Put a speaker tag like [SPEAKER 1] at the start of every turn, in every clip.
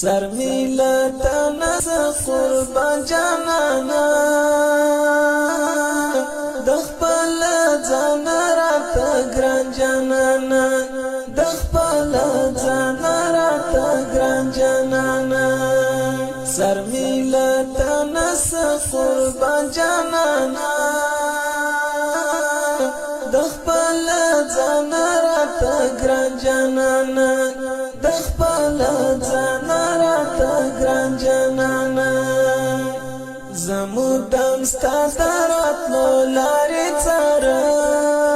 [SPEAKER 1] سر میلتا نس قربان جانانا دخپل ځان راته ګران جانانا دخپل ځان راته ګران جانانا سر میلتا نس قربان جانانا دخپل ځان راته ګران جانانا دخپل ځان راته ګران جانانا زمودم ستا دراتلو لارې څارم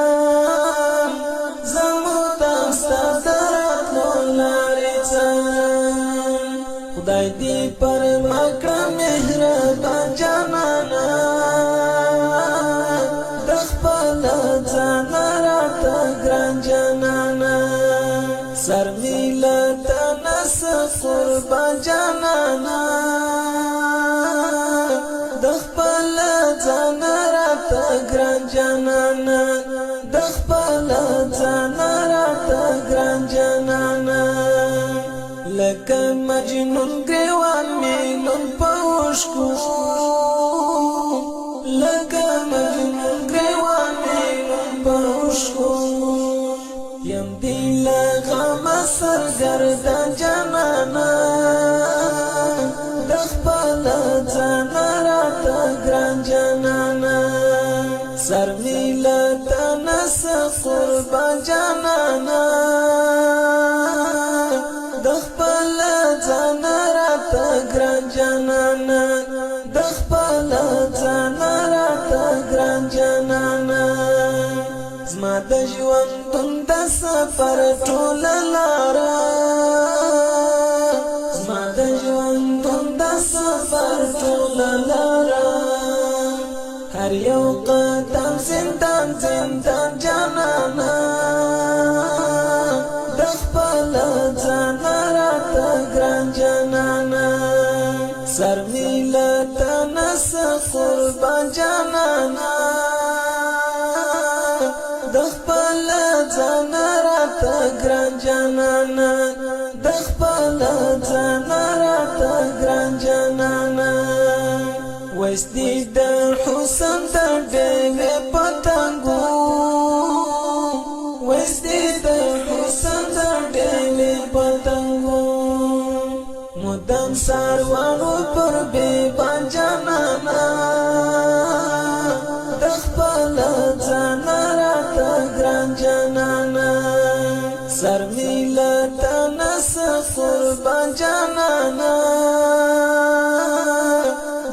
[SPEAKER 1] زمودم ستا دراتلو لارې څارم خدای دې پر ما کړه مهربان جانانا دخپل ځان راته ګران جانانا سر میلتا نس قربان جانانا دخپل ځان راته ګران جانانا دخپل ځان راته ګران جانانا لکه مجنون ګریوان میلون پوشکو لکه مجنون ګریوان میلون پوشکو یم دی لغم سرگردان جانانا دخپل ځان راته ګران جانانا سر میلتا نس قربان جانانا دخپل ځان راته ګران جانانا دخپل ځان راته ګران جانانا زما د ژوندون د سفر ټوله لاره زما د ژوندون د سفر ټوله لاره هر یو قدم زندان زندان جانانا دخپل ځان راته ګران جانانا سر میلتا نس قربان جانانا دخپل ځان راته ګران جانانا دخپل ځان راته ګران جانانا وسدي د حسن د ډېوې پتنګو وسدي د حسن د ډېوې پتنګو مدام ساروانو پر بیبان جانانا دخپل ځان راته ګران جانانا سر میلتا نس قربان جانانا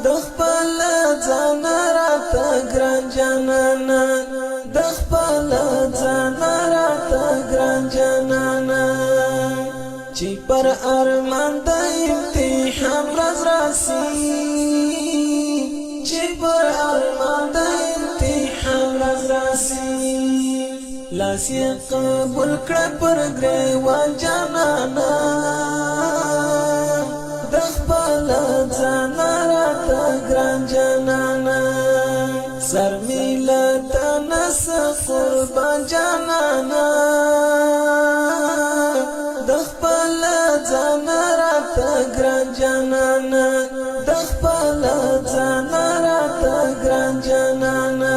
[SPEAKER 1] دخپل ځان راته ګران جانانا دخپل ځان راته ګران جانانا چې پر ارمان د امتحان ورځ راسي چې پر ارمان د امتحان ورځ راسي لاس یې قبول کړه پر ګریوان جانانا دخپل ځان راته ګران جانانا سر میلتا نس قربان جانانا دخپل ځان راته ګران جانانا دخپل ځان راته ګران جانانا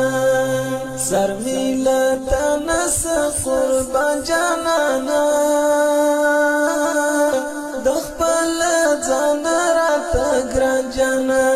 [SPEAKER 1] سر میلتا نس قربان جانانا دخپل ځان راته ګران جانانا